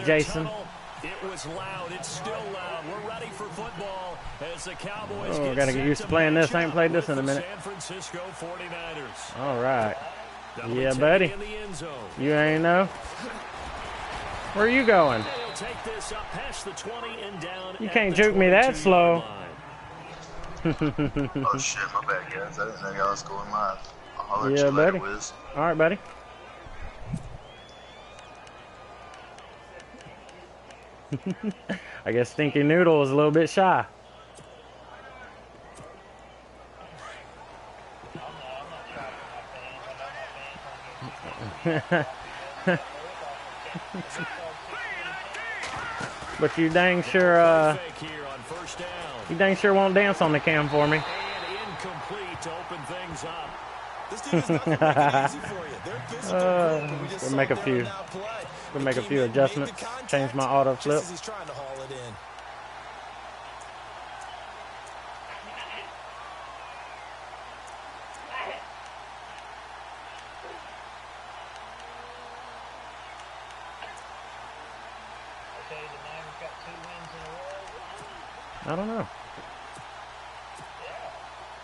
Jason. It was loud. It's still loud. We're ready for football as the Cowboys Oh, gotta get used to playing this. I ain't played this in a minute. San Francisco 49ers. All right. Yeah, buddy. You ain't know. Where are you going? You can't juke me that slow. Oh shit, my bad, guys. I didn't know y'all was going live. I'll let you buddy. later, Wiz. All right, buddy. I guess Stinky Noodle was a little bit shy. But you dang sure, won't dance on the cam for me. We'll make a few adjustments. Change my auto flip. I don't know.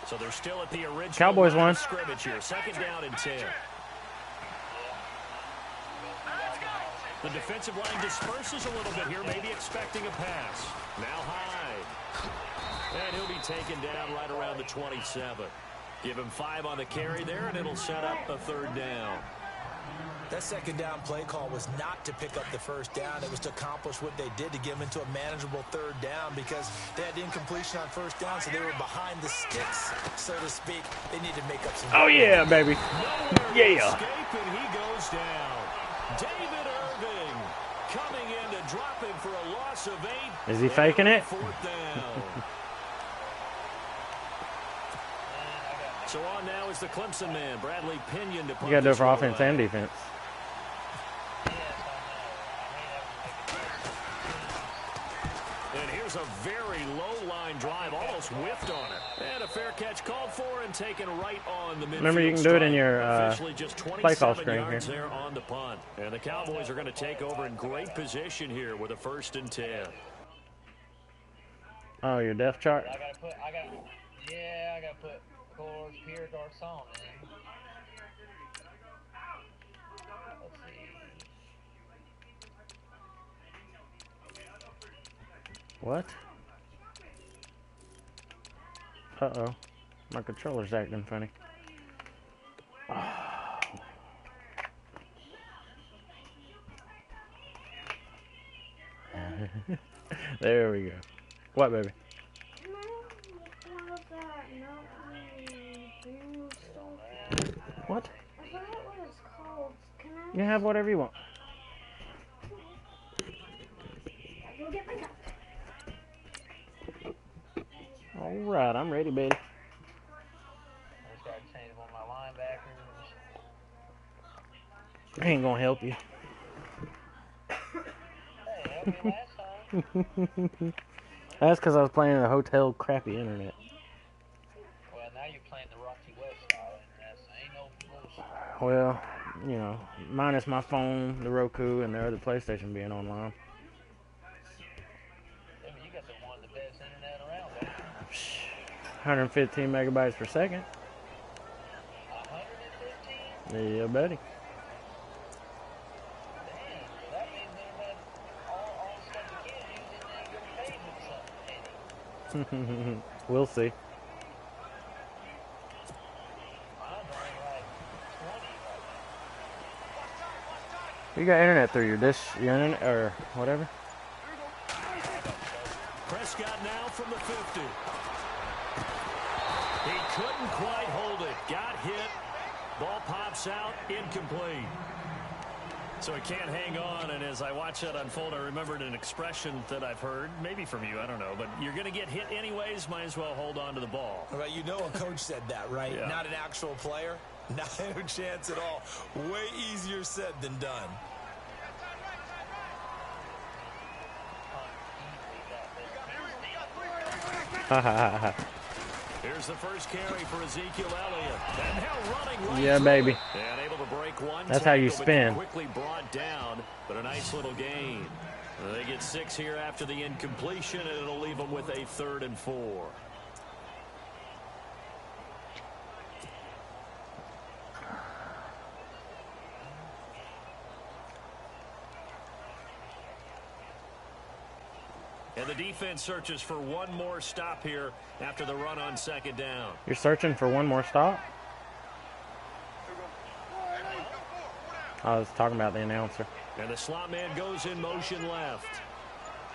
So they're still at the original Cowboys won. Scrimmage here. Second down and 10. The defensive line disperses a little bit here, maybe expecting a pass. Now Hyde. And he'll be taken down right around the 27. Give him 5 on the carry there, and it'll set up a third down. That second down play call was not to pick up the first down. It was to accomplish what they did, to get them into a manageable third down, because they had incompletion on first down, so they were behind the sticks, so to speak. They need to make up some. Oh, yeah, baby. Yeah. Escape, and he goes down. David Irving coming in to drop him for a loss of 8. Is he faking it? Fourth down. So on now is the Clemson man, Bradley Pinion. You got to do it for offense and defense. And here's a very low line drive, almost whiffed on it. And a fair catch called for and taken right on the midfield. Remember, you can do it in your just play call screen here. There on the punt. And the Cowboys are going to take over in great position here with a 1st and 10. Oh, your depth chart? I got to put Coors Pierre Garçon in. Let's see. What? Uh-oh. My controller's acting funny. Oh. There we go. What, baby? What? I forgot what it's called. Can I? You can have whatever you want. I can get my cup. All right, I'm ready, baby. I just got to change one of my linebackers. I ain't gonna help you. Hey, helped me last time. That's because I was playing the hotel crappy internet. Well, now you're playing the Rocky West style internet, so ain't no bullshit. Well, you know, minus my phone, the Roku, and the other PlayStation being online. I mean, you got one of the best internet around, don't you? 115 megabytes per second. 115? Yeah, buddy. Damn, that means internet, all the stuff you can't use in there, you're paid with something. We'll see. You got internet through your dish, your internet, or whatever? Prescott now from the 50. He couldn't quite hold it. Got hit. Ball pops out. Incomplete. So he can't hang on, and as I watch that unfold, I remembered an expression that I've heard, maybe from you, I don't know, but you're going to get hit anyways, might as well hold on to the ball. All right, you know a coach said that, right? Yeah. Not an actual player. Not a chance at all. Way easier said than done. Here's the first carry for Ezekiel Elliott. And now running right Yeah, baby. and able to break one. That's how you spin. Quickly brought down, but a nice little gain. They get 6 here after the incompletion, and it'll leave them with a 3rd and 4. And the defense searches for one more stop here after the run on 2nd down. You're searching for one more stop? I was talking about the announcer. And the slot man goes in motion left.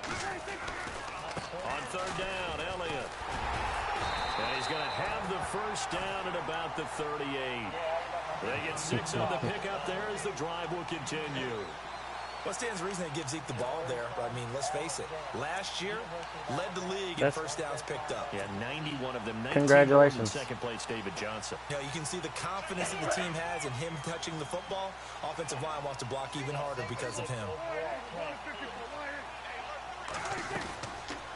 On 3rd down, Elliott. And he's going to have the 1st down at about the 38. They get 6 on the pickup there as the drive will continue. What stands to reason they give Zeke the ball there? I mean, let's face it. Last year, led the league in 1st downs picked up. Yeah, 91 of them. 19 Congratulations. 2nd place, David Johnson. You know, you can see the confidence that the team has in him touching the football. Offensive line wants to block even harder because of him.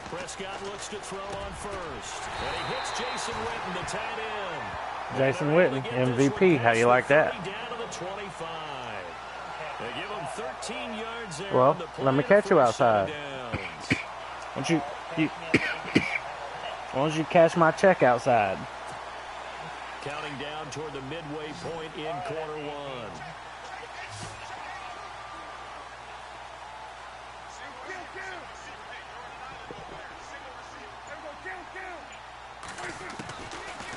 Prescott looks to throw on 1st. And he hits Jason Witten, the tight end. Jason Witten, MVP. How you like that? Down to the 25. They give him 13 yards there. Well, let me catch you outside. Why don't you cash my check outside? Counting down toward the midway point in quarter 1.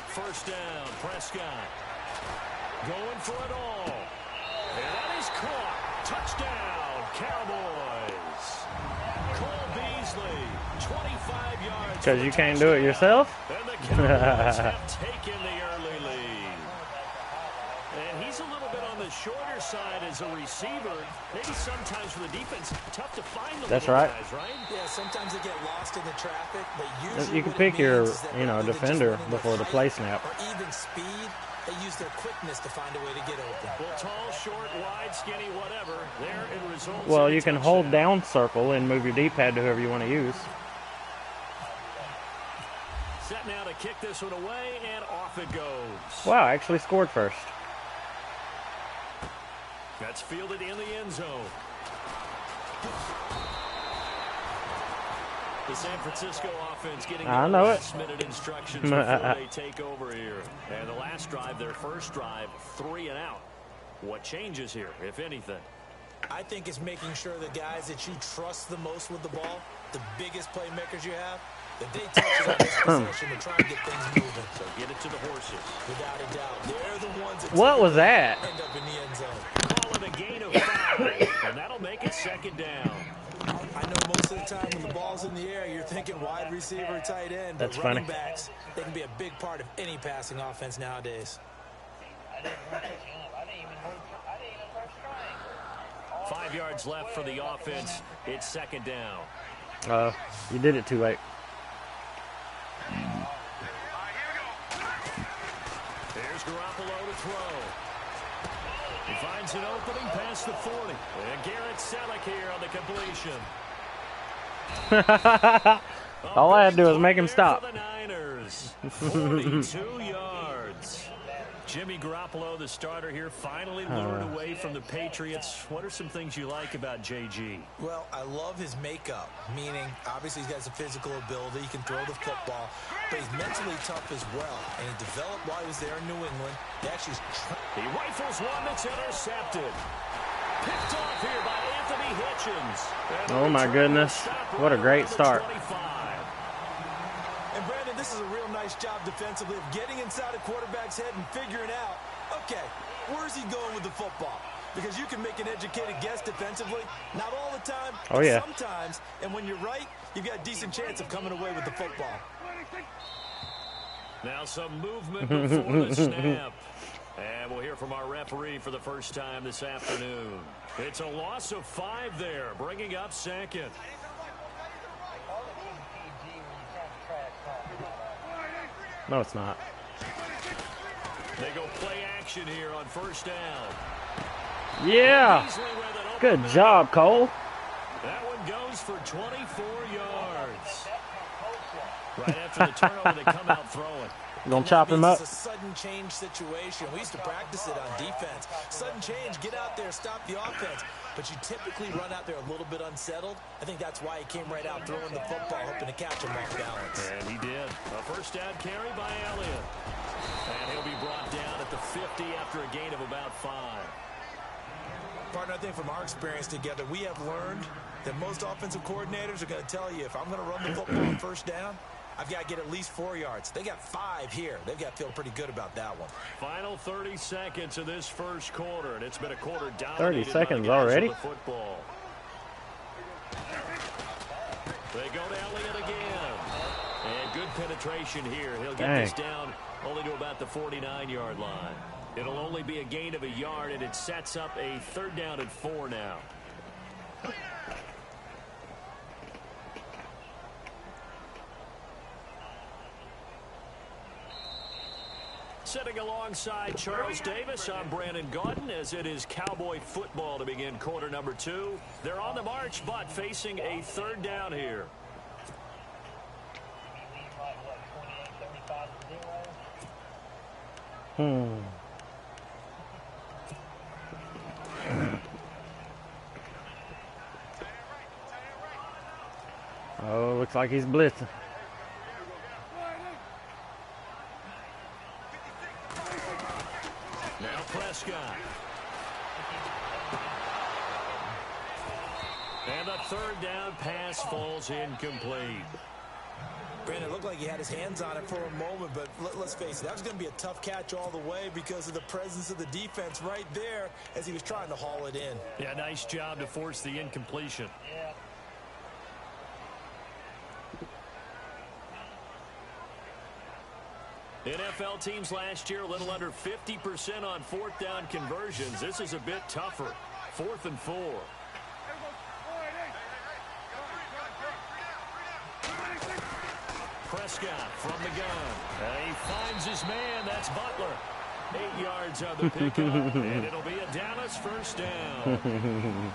First down, Prescott. Going for it all. And that is caught. Touchdown, Cowboys. Cole Beasley, 25 yards. Because you can't do it yourself? And the Cowboys have taken the early lead. And he's a little bit on the shorter side as a receiver. Maybe sometimes for the defense, tough to find the That's right. guys, right? Yeah, sometimes they get lost in the traffic, but usually You can pick your, defender before the play snap. Or even speed. They use their quickness to find a way to get open. Well, tall, short, wide, skinny, whatever. There it results. Well, you can hold down circle and move your D-pad to whoever you want to use. Set now to kick this one away, and off it goes. Wow, I actually scored first. That's fielded in the end zone. The San Francisco offense getting last-minute instructions before they take over here. And the last drive, their first drive, 3 and out. What changes here, if anything? I think it's making sure the guys that you trust the most with the ball, the biggest playmakers you have, that they touch it on this possession to try and get things moving. So get it to the horses. Without a doubt. They're the ones that what was that? End up in the end zone. Call it a gain of 5, and that'll make it 2nd down. I know most of the time when the ball's in the air, you're thinking wide receiver, tight end. That's but funny. Running backs, they can be a big part of any passing offense nowadays. I didn't even touch trying. 5 yards left for the offense. It's 2nd down. You did it too late. There's Garoppolo to throw. He finds an opening past the 40. And Garrett Selleck here on the completion. All I had to do was make him stop. For the Niners. 42 yards. Jimmy Garoppolo, the starter here, finally lured away from the Patriots. What are some things you like about JG? Well, I love his makeup, meaning obviously he's got some physical ability. He can throw the football, but he's mentally tough as well. And he developed while he was there in New England. He rifles one that's intercepted. Picked off here by Anthony Hitchens. Oh, my goodness. What a great start. And, Brandon, this is a real nice job defensively of getting inside a quarterback's head and figuring out, okay, where's he going with the football? Because you can make an educated guess defensively. Not all the time, oh, yeah. Sometimes. And when you're right, you've got a decent chance of coming away with the football. Now some movement before the snap. And we'll hear from our referee for the first time this afternoon. It's a loss of 5 there, bringing up 2nd. No, it's not. They go play action here on 1st down. Yeah. Good job, Cole. That one goes for 24 yards. Right after the turnover, they come out throwing. Gonna chop him up. It's a sudden change situation. We used to practice it on defense. Sudden change, get out there, stop the offense. But you typically run out there a little bit unsettled. I think that's why he came right out throwing the football, hoping to catch him off balance. And he did. A first down carry by Elliott. And he'll be brought down at the 50 after a gain of about 5. Partner, I think from our experience together, we have learned that most offensive coordinators are going to tell you, if I'm going to run the football on first down, I've got to get at least 4 yards. They got 5 here. They've got to feel pretty good about that one. Final 30 seconds of this first quarter, and it's been a quarter dominated 30 seconds by the guys already? on the football. They go to Elliott again. And good penetration here. He'll get this down only to about the 49-yard line. It'll only be a gain of a yard, and it sets up a 3rd down and 4 now. Sitting alongside Charles Davis, I'm Brandon Gaudin, as it is Cowboy football to begin quarter number 2. They're on the march, but facing a 3rd down here. Oh, looks like he's blitzing. Now Prescott. And the 3rd down pass falls incomplete. Brandon, it looked like he had his hands on it for a moment, but let's face it, that was going to be a tough catch all the way because of the presence of the defense right there as he was trying to haul it in. Yeah, nice job to force the incompletion. NFL teams last year a little under 50% on 4th down conversions. This is a bit tougher. 4th and 4. Prescott from the gun. He finds his man. That's Butler. 8 yards on the pickup, and it'll be a Dallas 1st down.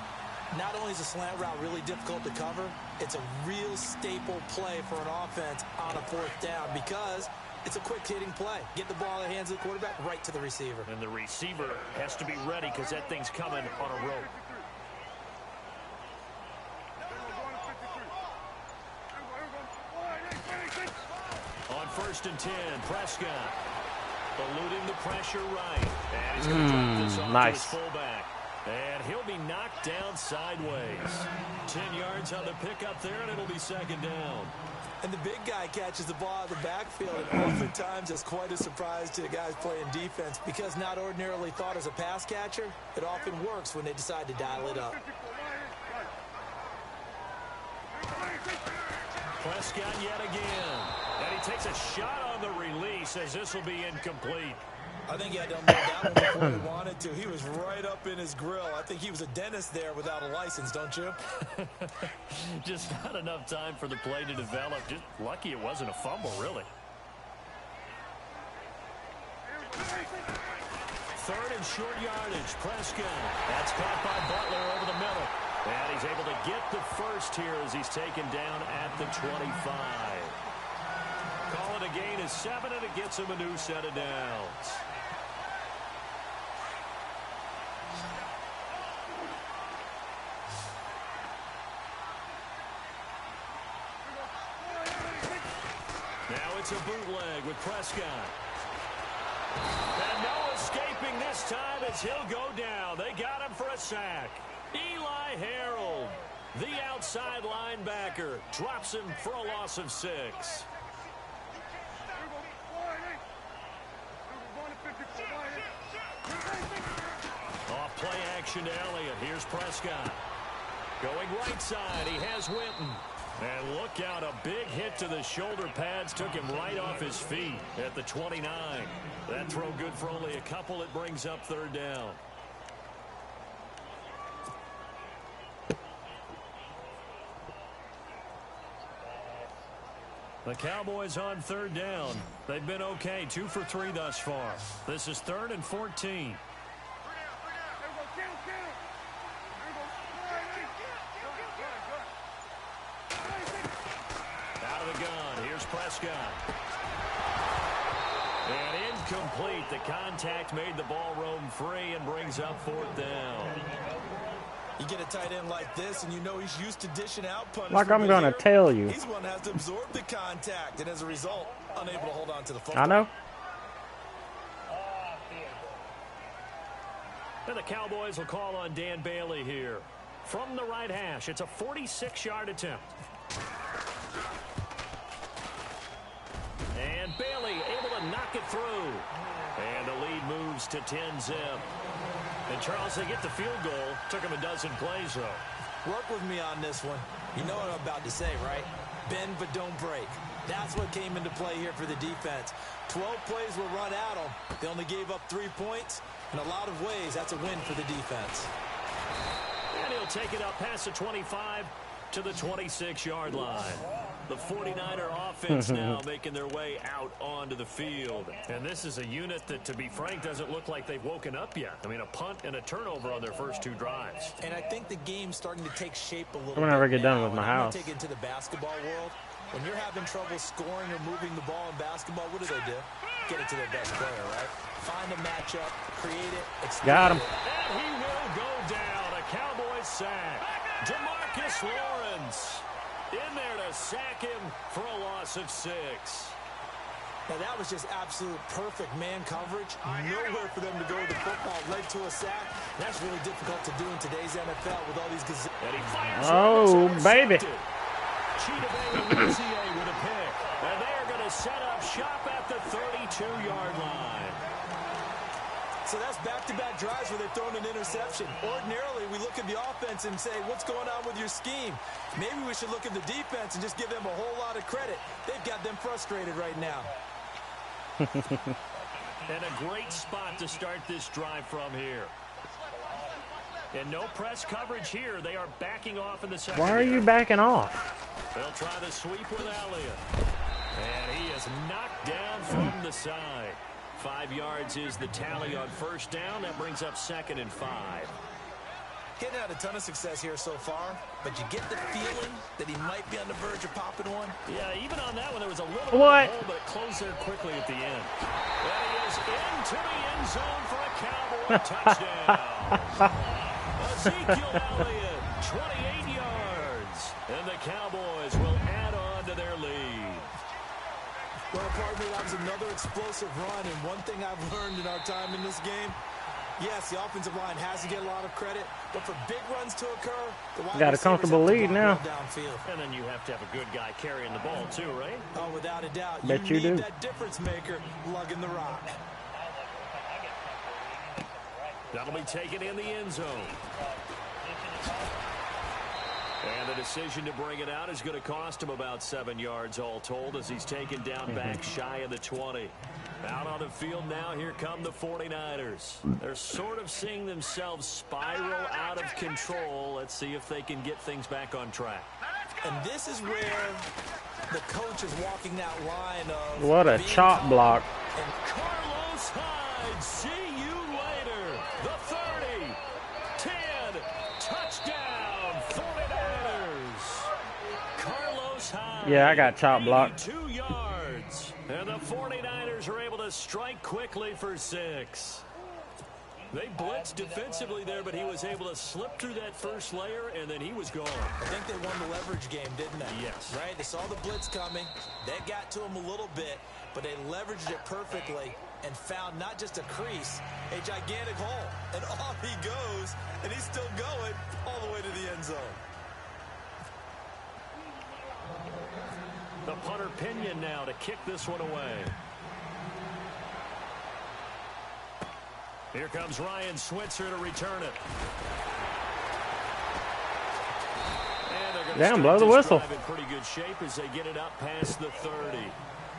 Not only is a slant route really difficult to cover, it's a real staple play for an offense on a 4th down because it's a quick hitting play. Get the ball in the hands of the quarterback right to the receiver. And the receiver has to be ready because that thing's coming on a rope. On 1st and 10, Prescott eluding the pressure right. And he's going to drop this off to his fullback. And he'll be knocked down sideways. 10 yards on the pickup there, and it'll be 2nd down. And the big guy catches the ball out of the backfield, and oftentimes it's quite a surprise to the guys playing defense because not ordinarily thought as a pass catcher, it often works when they decide to dial it up. Prescott yet again. And he takes a shot on the release as this will be incomplete. I think he had to unload that one before he wanted to. He was right up in his grill. I think he was a dentist there without a license, don't you? Just not enough time for the play to develop. Just lucky it wasn't a fumble, really. 3rd and short yardage. Prescott. That's caught by Butler over the middle. And he's able to get the 1st here as he's taken down at the 25. Call it a gain of 7, and it gets him a new set of downs. Now it's a bootleg with Prescott. And no escaping this time as he'll go down. They got him for a sack. Eli Harold, the outside linebacker, drops him for a loss of 6. Off play action to Elliott. Here's Prescott. Going right side, he has Winton. And look out, a big hit to the shoulder pads took him right off his feet at the 29. That throw good for only a couple. It brings up 3rd down. The Cowboys on 3rd down. They've been okay, 2 for 3 thus far. This is 3rd and 14. Out of the gun, here's Prescott. And incomplete. The contact made the ball roam free and brings up 4th down. You get a tight end like this, and you know he's used to dishing out punishment. Like I'm going to tell you. He's one that has to absorb the contact, and as a result, unable to hold on to the football. I know. And the Cowboys will call on Dan Bailey here. From the right hash, it's a 46-yard attempt. And Bailey able to knock it through. And the lead moves to 10-zip. And Charles, they get the field goal. Took him a dozen plays, though. Work with me on this one. You know what I'm about to say, right? Bend but don't break. That's what came into play here for the defense. 12 plays were run at them. They only gave up 3 points. In a lot of ways, that's a win for the defense. And he'll take it up past the 25 to the 26-yard line. The 49er offense now making their way out onto the field. And this is a unit that, to be frank, doesn't look like they've woken up yet. I mean, a punt and a turnover on their first 2 drives. And I think the game's starting to take shape a little I'm gonna never bit get done now. with my I'm house. gonna take it into the basketball world. When you're having trouble scoring or moving the ball in basketball, what do? Get it to their best player, right? Find a matchup, create it, exploit Got him. it. And he will go down. A Cowboys sack. DeMarcus Lawrence in there to sack him for a loss of 6. Now, that was just absolute perfect man coverage. Nowhere for them to go with the football. Led to a sack. That's really difficult to do in today's NFL with all these gazelles. And he fires. Oh, baby. Cheetah Bay with a pick. And they're going to set up shop at the 32-yard line. So that's back-to-back drives where they've thrown an interception. Ordinarily, we look at the offense and say, what's going on with your scheme? Maybe we should look at the defense and just give them a whole lot of credit. They've got them frustrated right now. And a great spot to start this drive from here. And no press coverage here. They are backing off in the second. Why are you backing off? They'll try the sweep with Elliott. And he is knocked down from the side. 5 yards is the tally on first down. That brings up 2nd and 5. Hitting out a ton of success here so far, but you get the feeling that he might be on the verge of popping one. Yeah, even on that one, there was a little bit of a hole, but it closed there quickly at the end. And he is into the end zone for a Cowboy touchdown. Ezekiel Elliott, 28 yards. And the Cowboys will add on to their lead. Well, partner, that was another explosive run, and one thing I've learned in our time in this game, yes, the offensive line has to get a lot of credit, but for big runs to occur, the wide Got a receivers comfortable have to lead block now. well downfield. And then you have to have a good guy carrying the ball too, right? Oh, without a doubt. Bet you need do. that difference maker lugging the rock. That'll be taken in the end zone. And the decision to bring it out is going to cost him about 7 yards all told as he's taken down back shy of the 20. Out on the field now, here come the 49ers. They're sort of seeing themselves spiral out of control. Let's see if they can get things back on track. And this is where the coach is walking that line of... What a chop block. And Carlos Hyde, see you later. The 30, 10, touchdown, 49ers. Carlos Hyde. Yeah, I got chop blocked. 2 yards. And the 49ers are able to strike quickly for 6. They blitzed defensively there, but he was able to slip through that first layer, and then he was gone. I think they won the leverage game, didn't they? Yes. Right? They saw the blitz coming. They got to him a little bit, but they leveraged it perfectly and found not just a crease, a gigantic hole. And off he goes, and he's still going all the way to the end zone. The punter Pinion now to kick this one away. Here comes Ryan Switzer to return it. Damn, blow the whistle. In pretty good shape as they get it up past the 30.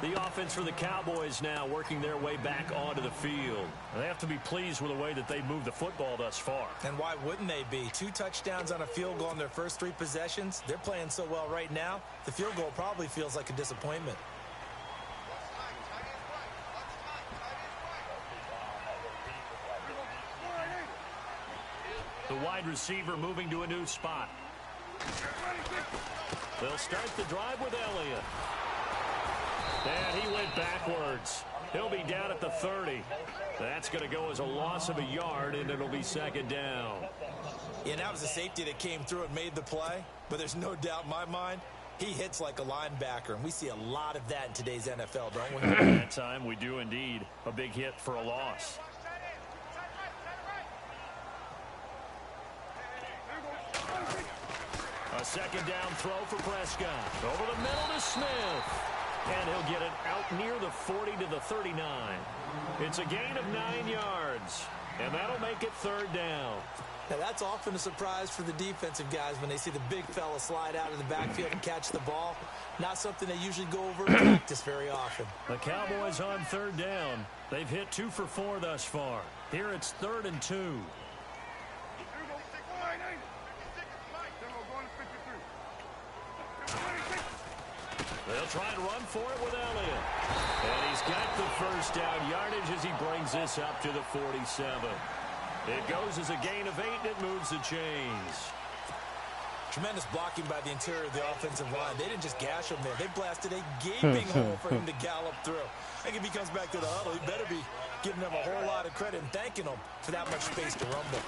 The offense for the Cowboys now working their way back onto the field. They have to be pleased with the way that they moved the football thus far. And why wouldn't they be? 2 touchdowns on a field goal in their first 3 possessions. They're playing so well right now, the field goal probably feels like a disappointment. The wide receiver moving to a new spot. They'll start the drive with Elliott. And he went backwards. He'll be down at the 30. That's going to go as a loss of a yard, and it'll be second down. Yeah, that was a safety that came through and made the play, but there's no doubt in my mind he hits like a linebacker, and we see a lot of that in today's NFL, don't we? At that time, we do indeed. A big hit for a loss. A second down throw for Prescott. Over the middle to Smith. And he'll get it out near the 40 to the 39. It's a gain of 9 yards. And that'll make it third down. Now, that's often a surprise for the defensive guys when they see the big fella slide out of the backfield and catch the ball. Not something they usually go over in practice very often. The Cowboys on third down. They've hit 2 for 4 thus far. Here it's 3rd and 2. They'll try and run for it with Elliott. And he's got the first down yardage as he brings this up to the 47. It goes as a gain of 8, and it moves the chains. Tremendous blocking by the interior of the offensive line. They didn't just gash him there. They blasted a gaping hole for him to gallop through. I think if he comes back to the huddle, he better be giving them a whole lot of credit and thanking them for that much space to rumble.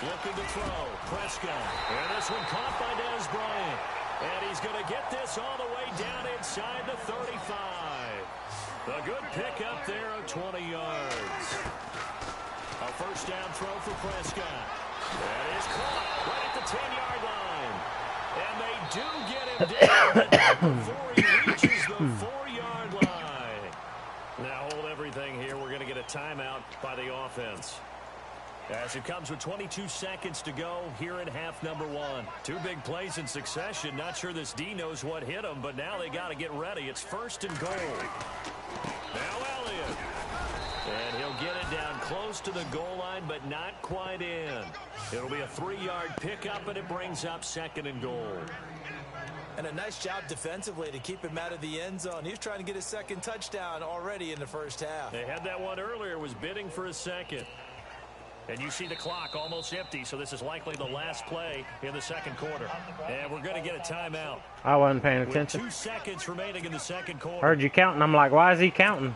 Looking to throw. Prescott. And this one caught by Dez Bryant. And he's going to get this all the way down inside the 35. A good pickup there of 20 yards. A first down throw for Prescott. That is caught right at the 10-yard line. And they do get him down before he reaches the 4-yard line. Now hold everything here. We're going to get a timeout by the offense. As it comes with 22 seconds to go here in half number 1. 2 big plays in succession. Not sure this D knows what hit him, but now they got to get ready. It's 1st and goal. Now Elliott. And he'll get it down close to the goal line, but not quite in. It'll be a 3-yard pickup, and it brings up 2nd and goal. And a nice job defensively to keep him out of the end zone. He was trying to get his 2nd touchdown already in the first half. They had that one earlier, was bidding for a 2nd. And you see the clock almost empty, so this is likely the last play in the 2nd quarter. And we're going to get a timeout. I wasn't paying attention. With 2 seconds remaining in the 2nd quarter. Heard you counting. I'm like, why is he counting?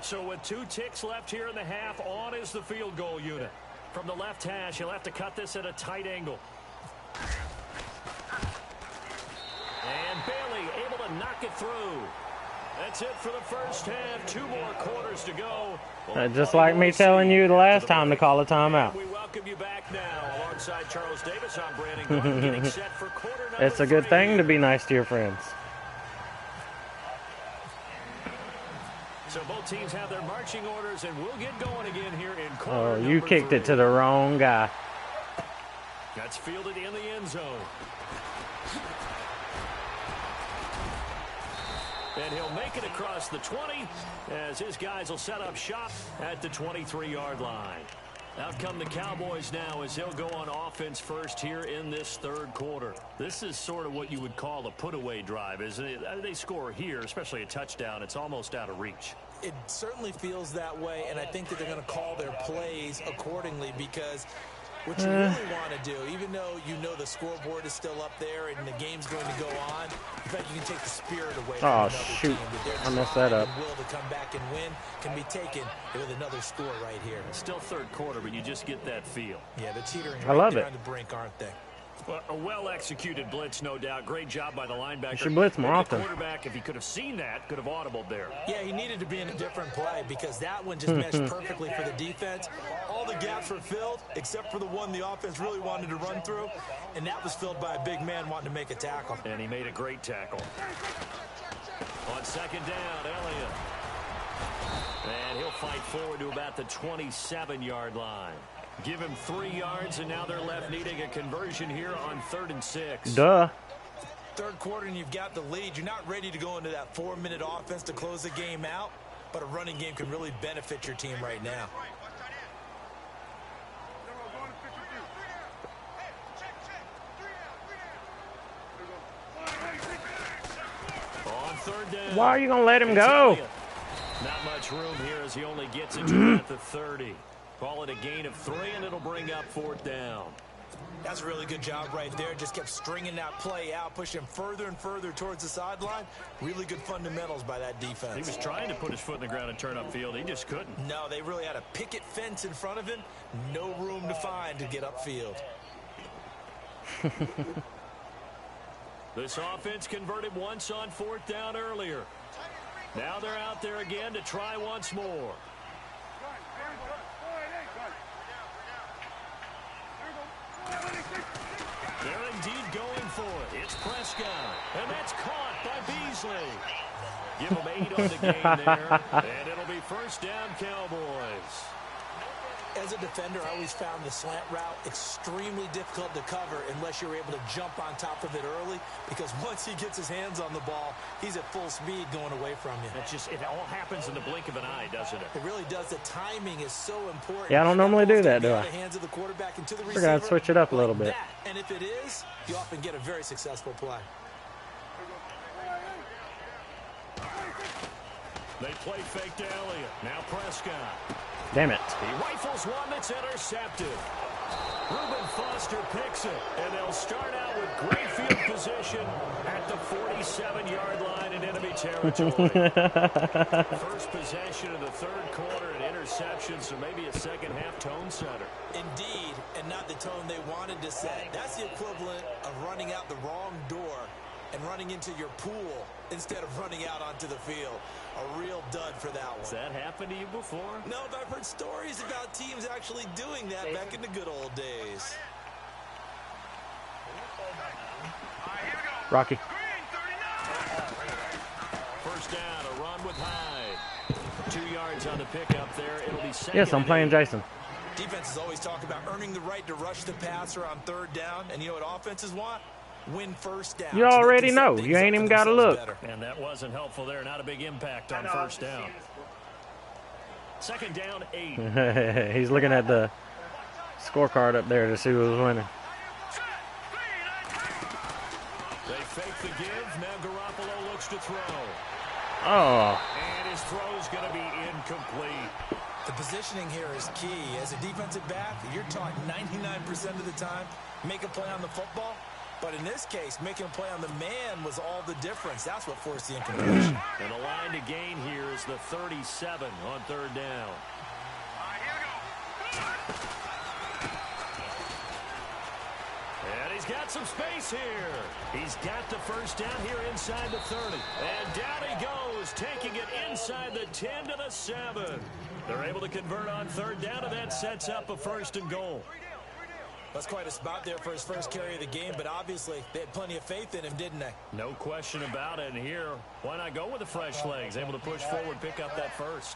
So with 2 ticks left here in the half, on is the field goal unit. From the left hash, he'll have to cut this at a tight angle. And Bailey able to knock it through. That's it for the first half. 2 more quarters to go. Just like me telling you the last time to call a timeout. We welcome you back now alongside Charles Davis. I'm Brandon Gordon, getting set for quarter number It's a good 3. thing to be nice to your friends. So both teams have their marching orders, and we'll get going again here in quarter Oh, number you kicked 3. it to the wrong guy. That's fielded in the end zone. And he'll make it across the 20 as his guys will set up shop at the 23-yard line. Out come the Cowboys now as they'll go on offense first here in this 3rd quarter. This is sort of what you would call a put-away drive, isn't it? They score here, especially a touchdown. It's almost out of reach. It certainly feels that way, and I think that they're going to call their plays accordingly because what you really want to do, even though you know the scoreboard is still up there and the game's going to go on, in fact, you can take the spirit away from another shoot. team. I messed that up. And will to come back and win can be taken with another score right here. It's still 3rd quarter, but you just get that feel. Yeah, they're teetering I love there it. on the brink, aren't they? Well, a well-executed blitz, no doubt. Great job by the linebacker. You should blitz more And often. The quarterback, if he could have seen that, could have audibled there. Yeah, he needed to be in a different play because that one just meshed perfectly for the defense. All the gaps were filled except for the one the offense really wanted to run through, and that was filled by a big man wanting to make a tackle. And he made a great tackle. On 2nd down, Elliott. And he'll fight forward to about the 27-yard line. Give him 3 yards, and now they're left needing a conversion here on 3rd and 6. Duh. 3rd quarter, and you've got the lead. You're not ready to go into that 4-minute offense to close the game out, but a running game can really benefit your team right now. On 3rd down. Why are you going to let him It's go? Elliott. Not much room here as he only gets it to about the 30. Call it a gain of 3, and it'll bring up 4th down. That's a really good job right there. Just kept stringing that play out, pushing further and further towards the sideline. Really good fundamentals by that defense. He was trying to put his foot in the ground and turn upfield. He just couldn't. No, they really had a picket fence in front of him. No room to find to get upfield. This offense converted once on 4th down earlier. Now they're out there again to try once more. They're indeed going for it. It's Prescott, and that's caught by Beasley. Give them 8 on the game there, and it'll be 1st down, Cowboys. As a defender, I always found the slant route extremely difficult to cover unless you're able to jump on top of it early, because once he gets his hands on the ball, he's at full speed going away from you. It all happens in the blink of an eye, doesn't it? It really does. The timing is so important. Yeah, I don't normally do that, do I? Hands of the quarterback into the We're going to switch it up a little bit. And if it is, you often get a very successful play. They play fake to Elliott. Now Prescott. Damn it. He rifles one that's intercepted. Reuben Foster picks it, and they'll start out with great field position at the 47-yard line in enemy territory. First possession of the 3rd quarter, an interception, so maybe a second-half tone setter. Indeed, and not the tone they wanted to set. That's the equivalent of running out the wrong door and running into your pool instead of running out onto the field. A real dud for that one. Has that happened to you before? No, but I've heard stories about teams actually doing that back in the good old days. Rocky. 1st down, a run with Hyde. 2 yards on the pickup there. It'll be 2nd. Yes, I'm playing Jason. Defenses always talk about earning the right to rush the passer on 3rd down, and you know what offenses want? Win 1st down. You already know. You ain't even got to look. And that wasn't helpful there. Not a big impact on 1st down. 2nd down, 8. He's looking at the scorecard up there to see who's winning. They fake the give. Now Garoppolo looks to throw. Oh. And his throw's going to be incomplete. The positioning here is key. As a defensive back, you're taught 99% of the time, make a play on the football. But in this case, making a play on the man was all the difference. That's what forced the incompletion. And the line to gain here is the 37 on 3rd down. And he's got some space here. He's got the 1st down here inside the 30. And down he goes, taking it inside the 10 to the 7. They're able to convert on 3rd down, and that sets up a 1st and goal. That's quite a spot there for his first carry of the game, but obviously they had plenty of faith in him, didn't they? No question about it. And here, why not go with the fresh legs? Able to push forward, pick up that 1st.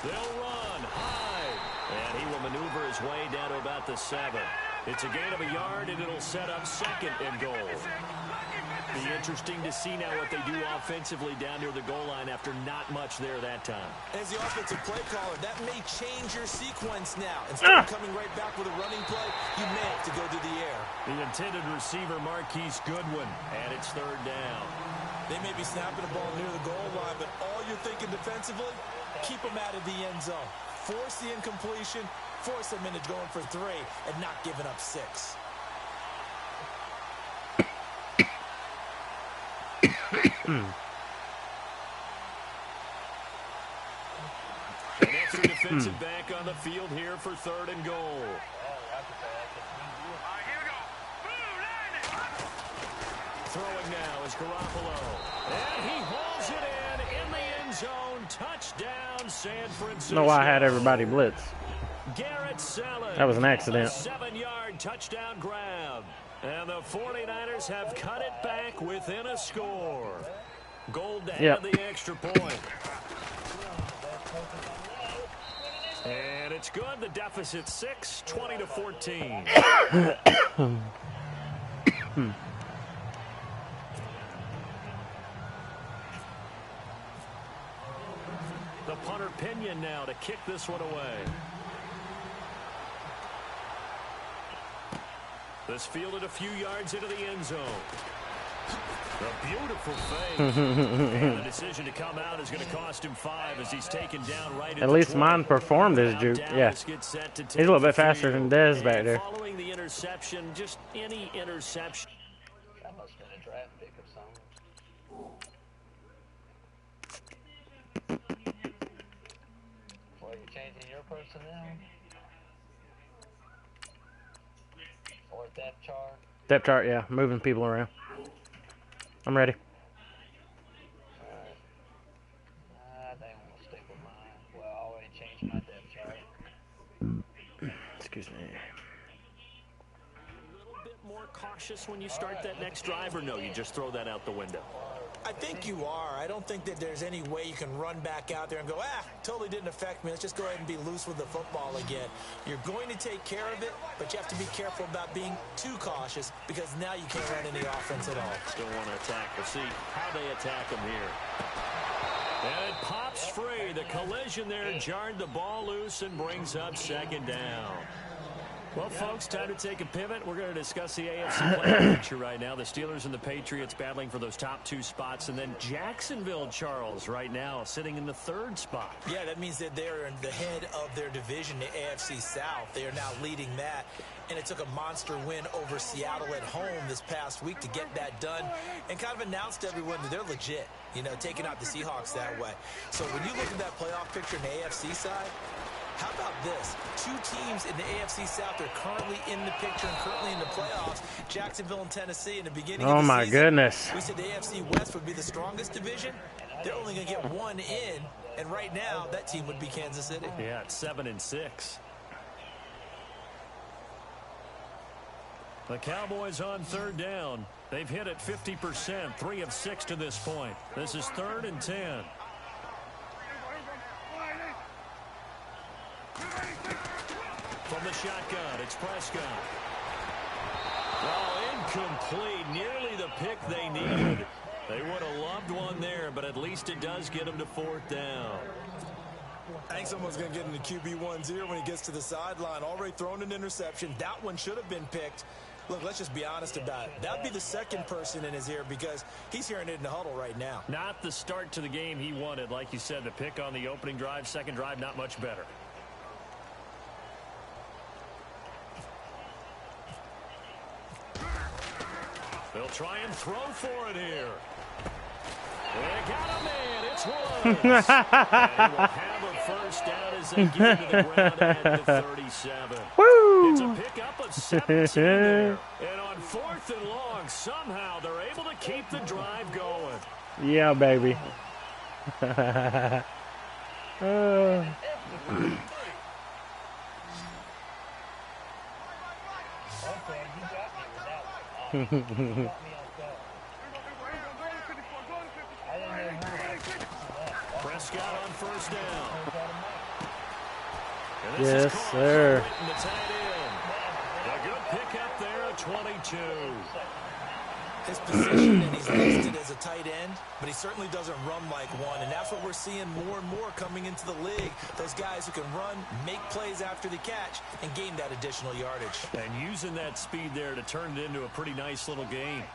They'll run high, and he will maneuver his way down to about the 7. It's a gain of a yard, and it'll set up 2nd and goal. Be interesting to see now what they do offensively down near the goal line after not much there that time. As the offensive play caller, that may change your sequence now. Instead of coming right back with a running play, you may have to go to the air. The intended receiver, Marquise Goodwin, and it's 3rd down. They may be snapping the ball near the goal line, but all you're thinking defensively, keep them out of the end zone. Force the incompletion, force them into going for 3, and not giving up 6. An extra defensive back on the field here for 3rd and goal. Throwing now is Garoppolo. And he hauls it in the end zone. Touchdown, San Francisco. No, I had everybody blitz. Garrett Sellers. That was an accident. A 7-yard touchdown grab. And the 49ers have cut it back within a score. Gold to add the extra point. And it's good. The deficit 6, 20-14. The punter Pinion now to kick this one away. This fielded a few yards into the end zone. A beautiful fake. And the decision to come out is going to cost him 5 as he's taken down right at least mine performed his juke. Yeah. He's a little bit faster than Dez back there. Following the interception, just any interception. That must have been a draft pick of some. Well, you're changing your personnel? Or depth chart? Depth chart, yeah. Moving people around. I'm ready. Alright. I think I'm gonna stick with mine. Well, I already changed my depth chart. Excuse me. A little bit more cautious when you start that next drive, or no, you just throw that out the window? I think you are. I don't think that there's any way you can run back out there and go, totally didn't affect me. Let's just go ahead and be loose with the football again. You're going to take care of it, but you have to be careful about being too cautious because now you can't run any offense at all. Still want to attack. We'll see how they attack him here. And it pops free. The collision there jarred the ball loose and brings up second down. Well, folks, time to take a pivot. We're going to discuss the AFC playoff picture right now. The Steelers and the Patriots battling for those top 2 spots. And then Jacksonville, Charles, right now sitting in the 3rd spot. Yeah, that means that they're in the head of their division, the AFC South. They are now leading that. And it took a monster win over Seattle at home this past week to get that done and kind of announced to everyone that they're legit, you know, taking out the Seahawks that way. So when you look at that playoff picture in the AFC side, how about this? 2 teams in the AFC South are currently in the picture and currently in the playoffs. Jacksonville and Tennessee in the beginning of the season. Oh, my goodness. We said the AFC West would be the strongest division. They're only going to get 1 in, and right now that team would be Kansas City. Yeah, it's 7-6. The Cowboys on 3rd down. They've hit it 50%, 3 of 6 to this point. This is 3rd and 10. From the shotgun, it's Prescott. Oh, incomplete. Nearly the pick they needed. They would have loved one there, but at least it does get them to 4th down. I think someone's going to get into QB1-0 when he gets to the sideline. Already thrown an interception. That one should have been picked. Look, let's just be honest about it. That'd be the second person in his ear because he's hearing it in the huddle right now. Not the start to the game he wanted. Like you said, the pick on the opening drive, second drive, not much better. They'll try and throw for it here. They got a man. It's Woods. And he will have a first down as they get to the ground at the 37. Woo! It's a pickup of 17 there. And on 4th and long, somehow they're able to keep the drive going. Yeah, baby. Prescott on 1st down. Yes, sir. A good pickup there at 22. His position, and he's listed as a tight end, but he certainly doesn't run like one, and that's what we're seeing more and more coming into the league. Those guys who can run, make plays after the catch, and gain that additional yardage. And using that speed there to turn it into a pretty nice little game.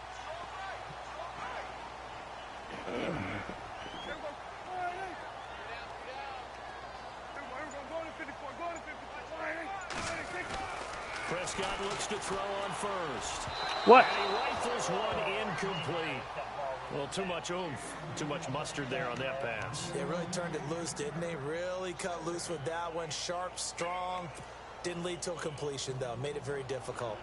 Prescott looks to throw on 1st. What? And he rifles one incomplete. Well, too much oomph, too much mustard there on that pass. They really turned it loose, didn't they? Really cut loose with that one. Sharp, strong. Didn't lead to a completion, though. Made it very difficult.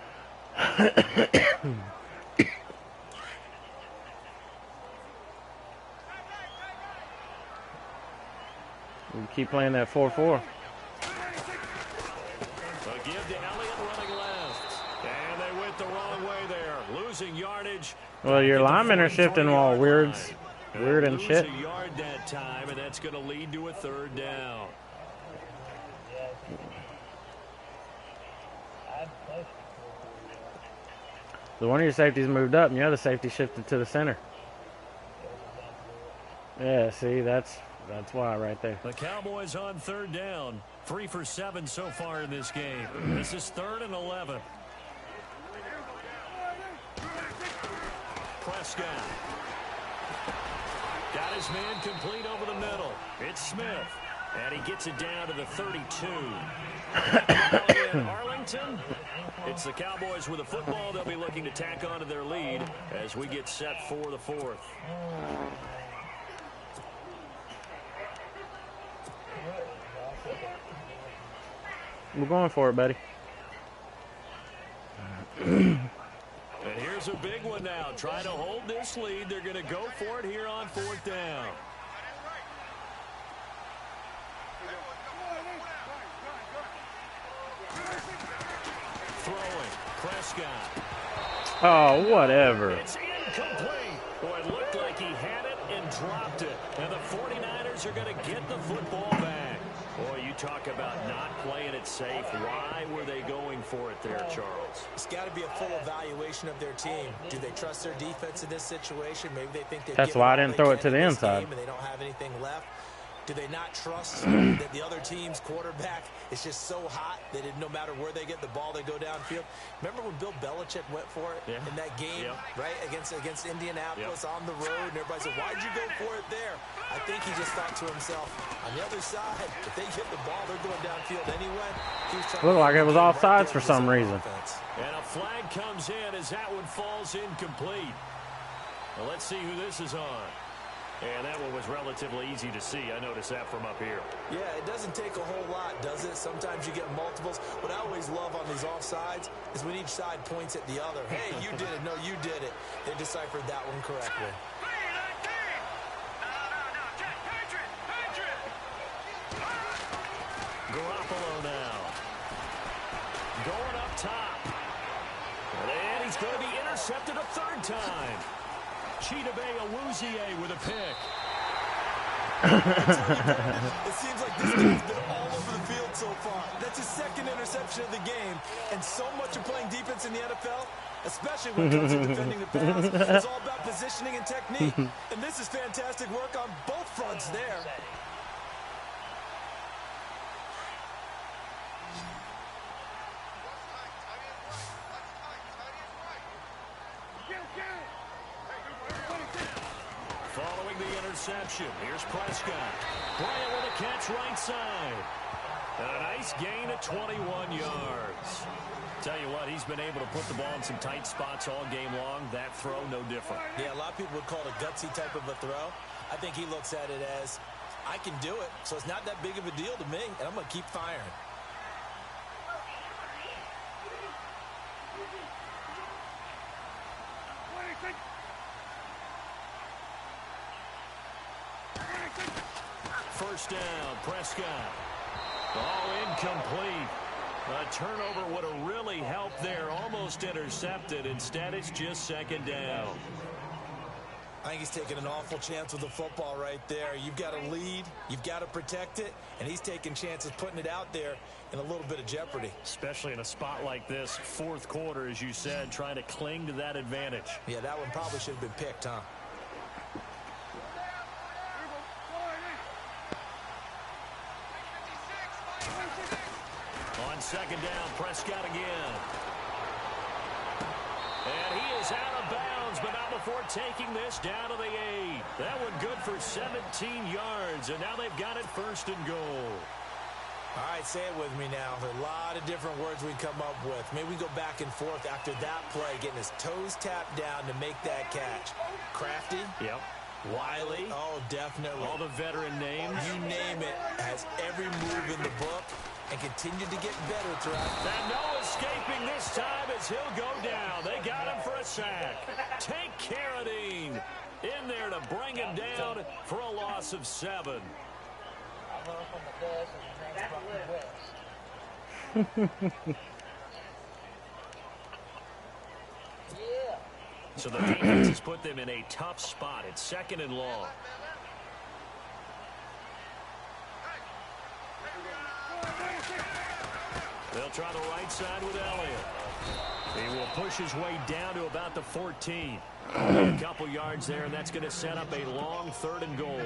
We keep playing that 4-4. A give to Elliott running left. And they went the wrong way there. Losing yardage. Well, your linemen are shifting all weird and shit. A yard that time, and that's going to lead to a 3rd down. So one of your safeties moved up, and the other safety shifted to the center. Yeah, see, that's why right there. The Cowboys on 3rd down. 3 for 7 so far in this game. This is 3rd and 11. Prescott. Got his man complete over the middle. It's Smith. And he gets it down to the 32. In Arlington, it's the Cowboys with the football. They'll be looking to tack on to their lead as we get set for the fourth. We're going for it, buddy. And here's a big one now. Trying to hold this lead. They're going to go for it here on fourth down. Throwing. Prescott. Oh, whatever. It's incomplete. Boy, it looked like he had it and dropped it. And the 49ers are going to get the football back. Boy, you talk about not playing it safe. Why were they going for it there, Charles? It's got to be a full evaluation of their team. Do they trust their defense in this situation? Maybe they think they've That's why I didn't throw it to the inside. And they don't have anything left. Do they not trust that the other team's quarterback is just so hot that no matter where they get the ball, they go downfield? Remember when Bill Belichick went for it in that game, right, against Indianapolis on the road, and everybody said, why'd you go for it there? I think he just thought to himself, on the other side, if they get the ball, they're going downfield anyway. Looked like it was offsides for some reason. And a flag comes in as that one falls incomplete. Well, let's see who this is on. And that one was relatively easy to see. I noticed that from up here. Yeah, it doesn't take a whole lot, does it? Sometimes you get multiples. What I always love on these offsides is when each side points at the other. Hey, you did it. No, you did it. They deciphered that one correctly. Garoppolo now. Going up top. And he's going to be intercepted a third time. Chidobe Awuzie with a pick. It seems like this guy's been all over the field so far. That's his second interception of the game. And so much of playing defense in the NFL, especially when it comes to defending the pass, it's all about positioning and technique. And this is fantastic work on both fronts there. Following the interception, here's Prescott. Bryant with a catch right side. And a nice gain of 21 yards. Tell you what, he's been able to put the ball in some tight spots all game long. That throw, no different. Yeah, a lot of people would call it a gutsy type of a throw. I think he looks at it as, I can do it, so it's not that big of a deal to me, and I'm going to keep firing. First down, Prescott. Oh, incomplete. A turnover would have really helped there. Almost intercepted. Instead, it's just second down. I think he's taking an awful chance with the football right there. You've got to lead. You've got to protect it. And he's taking chances putting it out there in a little bit of jeopardy. Especially in a spot like this, fourth quarter, as you said, trying to cling to that advantage. Yeah, that one probably should have been picked, huh? On second down, Prescott again. And he is out of bounds, but not before taking this down to the 8. That one good for 17 yards, and now they've got it first and goal. All right, say it with me now. There are a lot of different words we come up with. Maybe we go back and forth after that play, getting his toes tapped down to make that catch. Crafty? Yep. Wiley? Oh, definitely. All the veteran names. You name it. Has every move in the book and continued to get better throughout. And no escaping this time as he'll go down. They got him for a sack. Take Carradine in there to bring him down for a loss of 7. So the defense has put them in a tough spot. It's second and long. They'll try the right side with Elliott. He will push his way down to about the 14. A couple yards there, and that's going to set up a long 3rd and goal.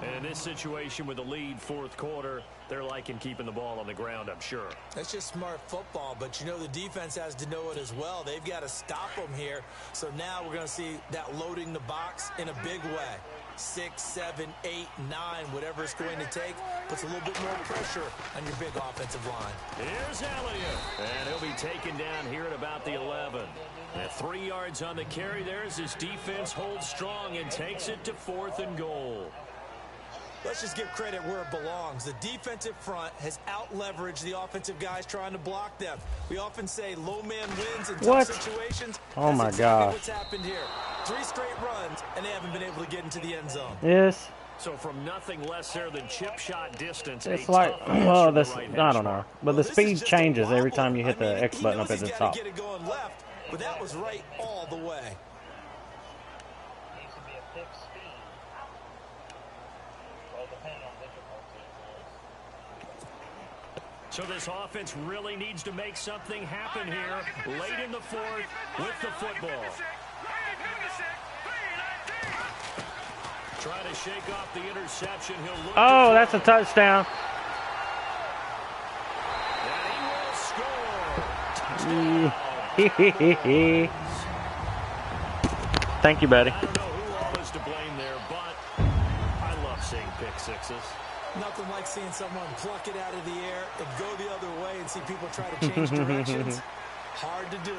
And in this situation with the lead 4th quarter, they're liking keeping the ball on the ground, I'm sure. That's just smart football, but you know the defense has to know it as well. They've got to stop them here. So now we're going to see that loading the box in a big way. 6, 7, 8, 9, whatever it's going to take, puts a little bit more pressure on your big offensive line. Here's Elliott, and he'll be taken down here at about the 11. At 3 yards on the carry there as his defense holds strong and takes it to 4th and goal. Let's just give credit where it belongs. The defensive front has out-leveraged the offensive guys trying to block them. We often say low man wins in tough situations. Oh, my God. What's happened here? 3 straight runs, and they haven't been able to get into the end zone. Yes. So from nothing less there than chip shot distance. It's like, oh, this, I don't know. But the speed changes every time you hit the X button up at the top. Get it going left, but that was right all the way. Needs to be a fixed speed. Well, depending on difficulty. So this offense really needs to make something happen here late in the 4th with the football. Try to shake off the interception. He'll look. Oh, that's a touchdown. And he will score. Thank you, buddy. I don't know who all is to blame there, but I love seeing pick sixes. Nothing like seeing someone pluck it out of the air and go the other way and see people try to change directions. Hard to do.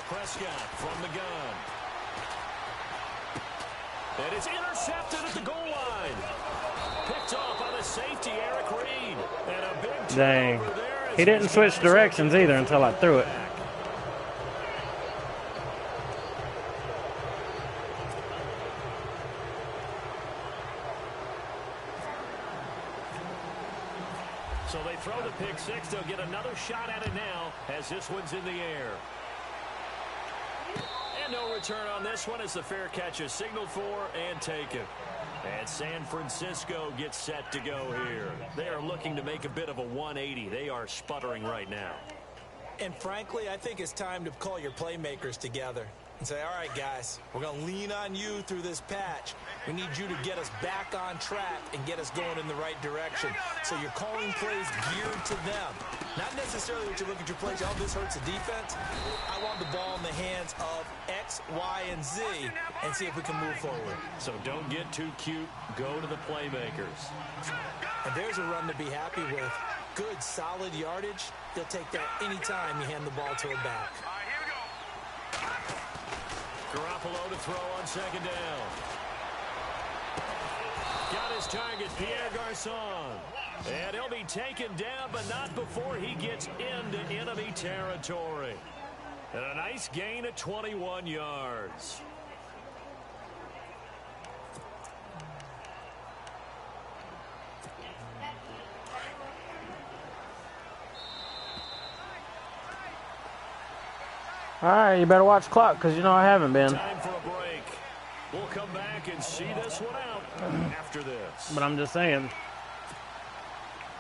Prescott from the gun. And it's intercepted at the goal line. Picked off by the safety, Eric Reed. And a big dang. there. He didn't switch directions either until I threw it. So they throw the pick six. They'll get another shot at it now as this one's in the air. And no return on this one as the fair catch is signaled for and taken. And San Francisco gets set to go here. They are looking to make a bit of a 180. They are sputtering right now. And frankly, I think it's time to call your playmakers together and say, all right, guys, we're going to lean on you through this patch. We need you to get us back on track and get us going in the right direction. So you're calling plays geared to them. Not necessarily what you look at your plays, oh, this hurts the defense. I want the ball in the hands of X, Y, and Z and see if we can move forward. So don't get too cute. Go to the playmakers. And there's a run to be happy with. Good, solid yardage. They'll take that anytime you hand the ball to a back. Garoppolo to throw on second down. Got his target, Pierre Garçon. And he'll be taken down, but not before he gets into enemy territory. And a nice gain of 21 yards. All right, you better watch the clock because you know I haven't been. Time for a break. We'll come back and see this one out after this. But I'm just saying.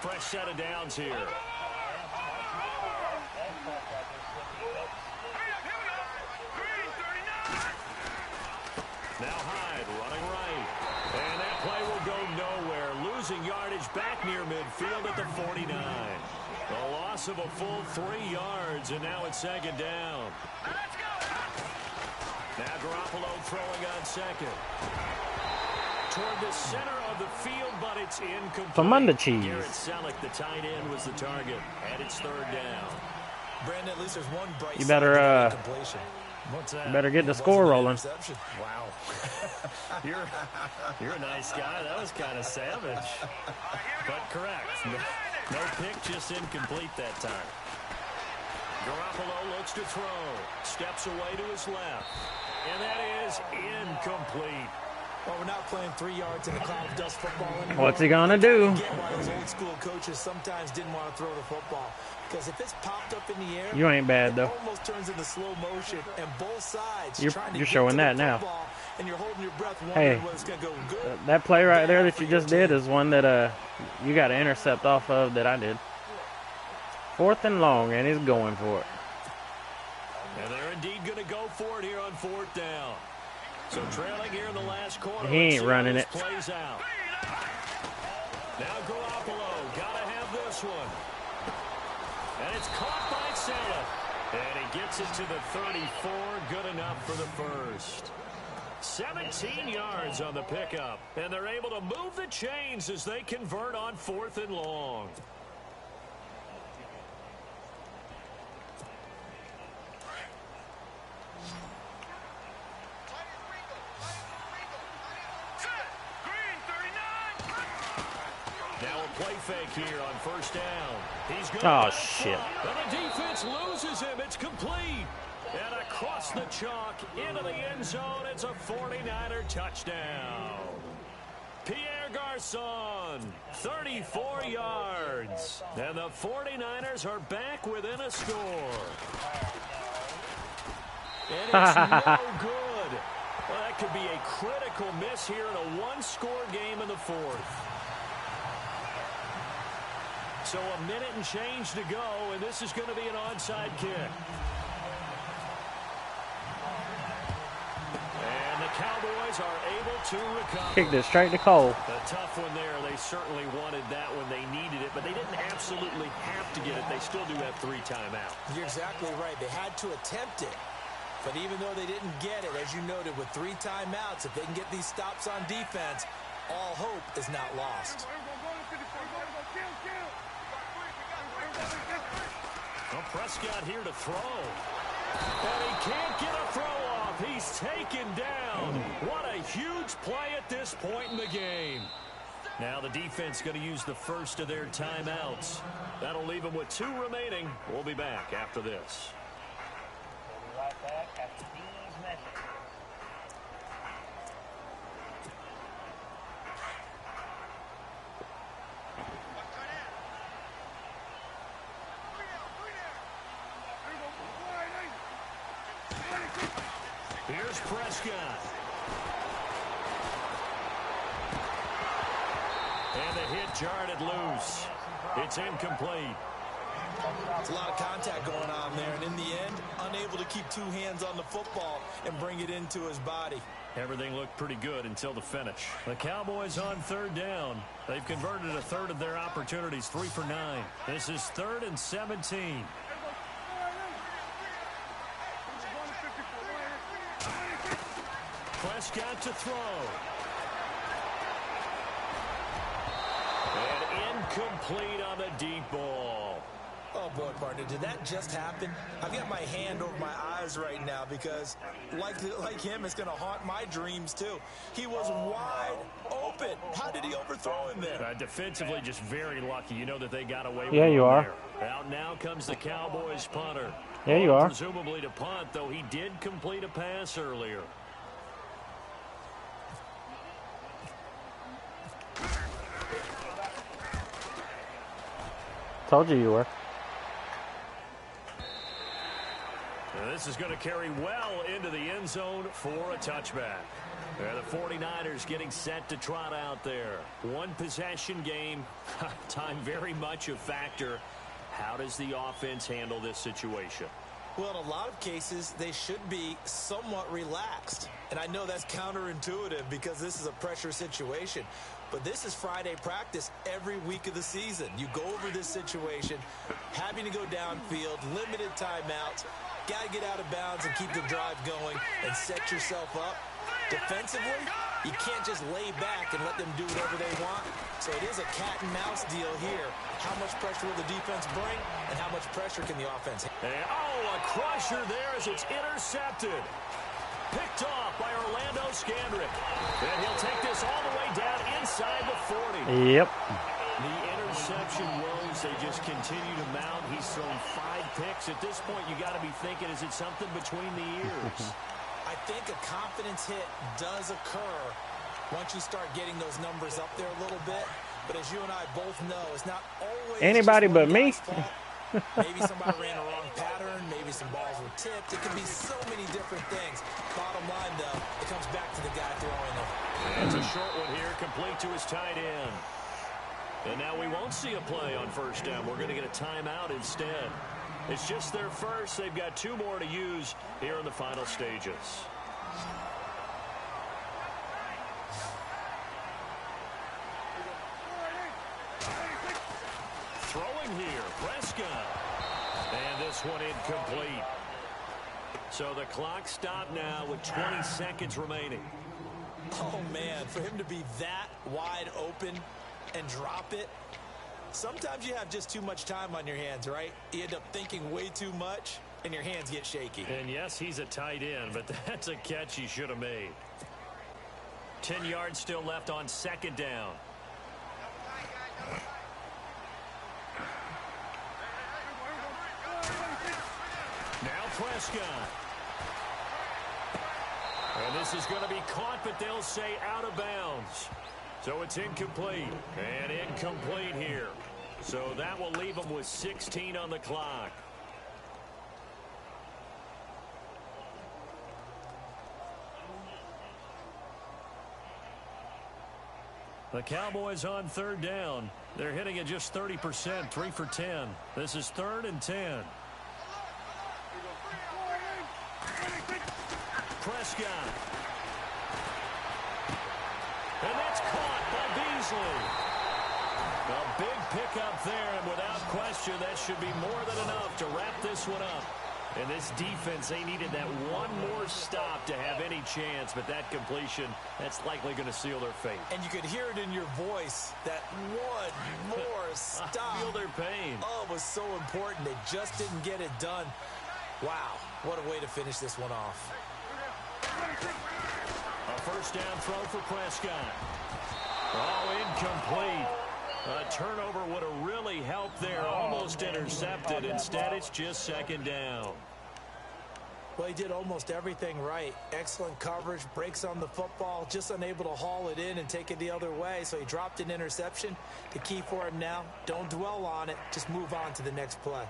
Fresh set of downs here. Now Hyde running right. And that play will go nowhere. Losing yardage back near midfield at the 49. A loss of a full 3 yards, and now it's second down. Now Garoppolo throwing on second. Toward the center of the field, but it's incomplete. Famunda cheese. Garrett Selleck, the tight end, was the target, and it's third down. Brandon, at least there's one bright You better, side to the completion. What's that? You better get the score rolling. Wow. You're a nice guy. That was kind of savage. But correct. No pick, just incomplete that time. Garoppolo looks to throw. Steps away to his left. And that is incomplete. Well, we're not playing 3 yards in the cloud of dust football anymore. What's he gonna do? I get why those old school coaches sometimes didn't want to throw the football. Because if it's popped up in the air, you ain't bad though. It almost turns into slow motion, and both sides You're showing that now. And you're holding your breath, hey, whether it's gonna go good. That play right there that you just did is one that you got to intercept off of that I did. 4th and long, and he's going for it. And they're indeed going to go for it here on 4th down. So trailing here in the last quarter. He ain't running it. Plays out. Now Garoppolo got to have this one. And it's caught by Sala. And he gets it to the 34. Good enough for the first. 17 yards on the pickup. And they're able to move the chains as they convert on 4th and long. Now a play fake here on 1st down. He's good. Oh, shit. And the defense loses him. It's complete. And across the chalk into the end zone. It's a 49er touchdown. Pierre Garçon, 34 yards. And the 49ers are back within a score. And it's no good. Well, that could be a critical miss here in a one-score game in the 4th. So a minute and change to go, and this is going to be an onside kick. And the Cowboys are able to recover. Kicked it straight to Cole. A tough one there. They certainly wanted that when they needed it, but they didn't absolutely have to get it. They still do have 3 timeouts. You're exactly right. They had to attempt it. But even though they didn't get it, as you noted, with 3 timeouts, if they can get these stops on defense, all hope is not lost. Well, Prescott here to throw. And he can't get a throw off. He's taken down. What a huge play at this point in the game. Now the defense going to use the first of their timeouts. That'll leave them with 2 remaining. We'll be back after this. We'll be right back after these messages. Here's Prescott. And the hit jarred it loose. It's incomplete. It's a lot of contact going on there, and in the end, unable to keep 2 hands on the football and bring it into his body. Everything looked pretty good until the finish. The Cowboys on 3rd down. They've converted a third of their opportunities, 3 for 9. This is 3rd and 17. Prescott to throw. And incomplete on the deep ball. Oh, boy, partner, did that just happen? I've got my hand over my eyes right now because, like him, it's going to haunt my dreams, too. He was wide open. How did he overthrow him there? Defensively, just very lucky. You know that they got away with Yeah, you are. there. Out now comes the Cowboys punter. Yeah, you are. Presumably to punt, though he did complete a pass earlier. Told you you were. This is going to carry well into the end zone for a touchback. The 49ers getting set to trot out there. One possession game. Time very much a factor. How does the offense handle this situation? Well, in a lot of cases, they should be somewhat relaxed. And I know that's counterintuitive because this is a pressure situation. But this is Friday practice every week of the season. You go over this situation, having to go downfield, limited timeouts, got to get out of bounds and keep the drive going and set yourself up. Defensively, you can't just lay back and let them do whatever they want. So it is a cat and mouse deal here. How much pressure will the defense bring and how much pressure can the offense handle? And, a crusher there as it's intercepted. Picked off by Orlando Scandrick. And he'll take this all the way down inside the 40. Yep. The interception woes, they just continue to mount. He's thrown 5 picks. At this point, you got to be thinking, is it something between the ears? I think a confidence hit does occur once you start getting those numbers up there a little bit. But as you and I both know, it's not always anybody just but one me. guy's fault. Maybe somebody ran a wrong pattern. Maybe some balls were tipped. It can be so many different things. Bottom line, though, it comes back to the guy throwing it. It's a short one here, complete to his tight end. And now we won't see a play on first down. We're going to get a timeout instead. It's just their first. They've got 2 more to use here in the final stages. Throwing here, Prescott. And this one incomplete. So the clock stopped now with 20 seconds remaining. Oh, man, for him to be that wide open and drop it. Sometimes you have just too much time on your hands, right? You end up thinking way too much, and your hands get shaky. And yes, he's a tight end, but that's a catch he should have made. 10 yards still left on second down. Now Prescott. And this is going to be caught, but they'll say out of bounds. So it's incomplete. And incomplete here. So that will leave them with 16 on the clock. The Cowboys on third down. They're hitting at just 30%, 3 for 10. This is 3rd and 10. Prescott. And that's caught by Beasley. A big pickup there, and without question, that should be more than enough to wrap this one up. And this defense, they needed that one more stop to have any chance, but that completion, that's likely going to seal their fate. And you could hear it in your voice, that one more stop. I feel their pain. Oh, it was so important. They just didn't get it done. Wow, what a way to finish this one off. A first down throw for Prescott. Oh, incomplete. A turnover would have really helped there. Almost intercepted. Instead, it's just second down. Well, he did almost everything right. Excellent coverage, breaks on the football, just unable to haul it in and take it the other way. So he dropped an interception. The key for him now, don't dwell on it. Just move on to the next play.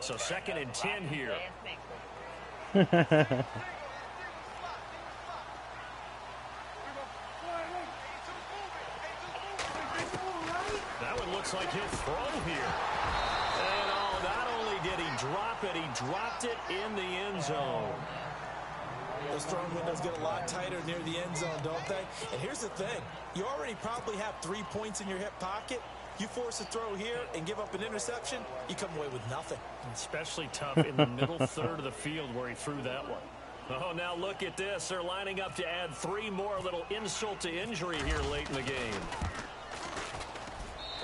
So 2nd and 10 here. That one looks like he'll throw here. And oh, not only did he drop it, he dropped it in the end zone. Those throwing windows get a lot tighter near the end zone, don't they? And here's the thing. You already probably have 3 points in your hip pocket. You force a throw here and give up an interception, you come away with nothing. Especially tough in the middle third of the field where he threw that one. Oh, now look at this. They're lining up to add 3 more, little insult to injury here late in the game.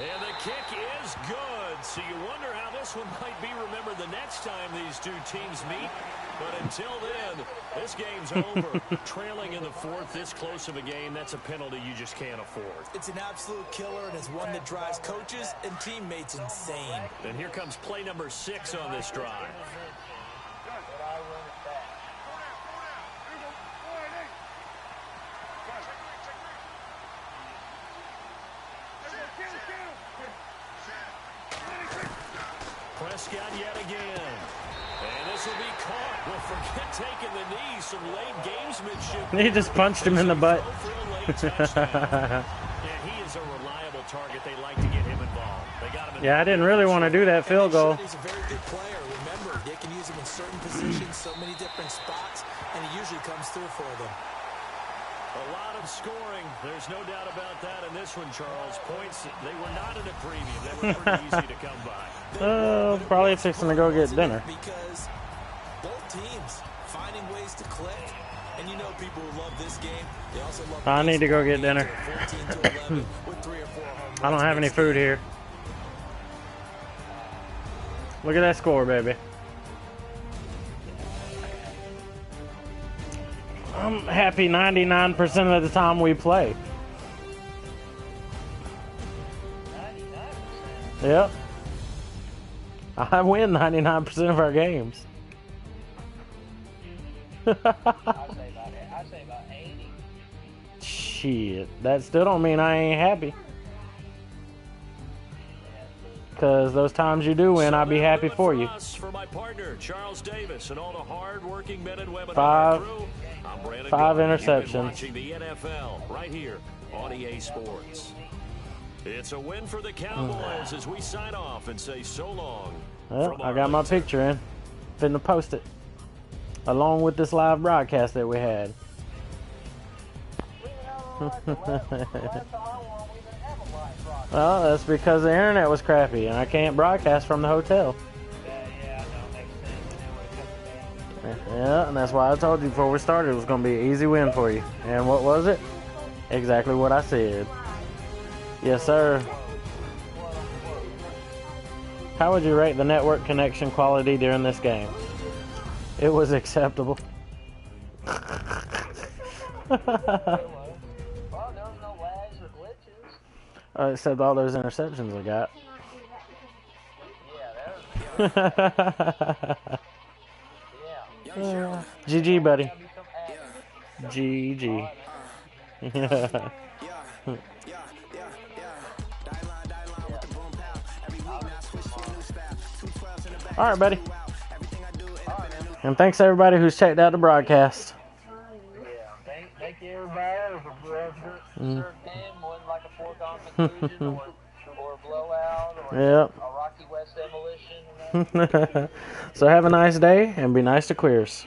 And the kick is good. So you wonder how this one might be remembered the next time these two teams meet. But until then, this game's over. Trailing in the 4th, this close of a game, that's a penalty you just can't afford. It's an absolute killer, and it's one that drives coaches and teammates insane. And here comes play number 6 on this drive. Prescott yet again. And this will be caught. Well, forget taking the knee. Some late gamesmanship. He just punched him in the butt. Yeah, he is a reliable target. They like to get him involved. They got him. Yeah, I didn't really want to do that field goal. He's a very good player. Remember, they can use him in certain positions, so many different spots, and he usually comes through for them. A lot of scoring. There's no doubt about that in this one, Charles. Points, they were not in a premium. They were pretty easy to come by. Probably fixing to go get dinner. Because both teams finding ways to click. And you know people who love this game, they also love I need to go get dinner. I don't have any food here. Look at that score, baby. I'm happy 99% of the time we play. 99%? Yep. I win 99% of our games. I'd say about 80. Shit, that still don't mean I ain't happy. Because those times you do win, I'll be happy for you. For my partner, Charles Davis, and all the hard-working men and women Five five interceptions. Watching the NFL right here on EA Sports. It's a win for the Cowboys as we sign off and say so long. Well, I got my picture in. Finna post it. Along with this live broadcast that we had. Well, that's because the internet was crappy and I can't broadcast from the hotel. Yeah, and that's why I told you before we started it was going to be an easy win for you. And what was it? Exactly what I said. Yes, sir. How would you rate the network connection quality during this game? It was acceptable. Except all those interceptions I got. GG, buddy. GG. Alright, buddy. And thanks everybody who's checked out the broadcast. Thank you, everybody. Game wasn't like a foregone conclusion or a blowout or a Rocky West demolition. So have a nice day and be nice to queers.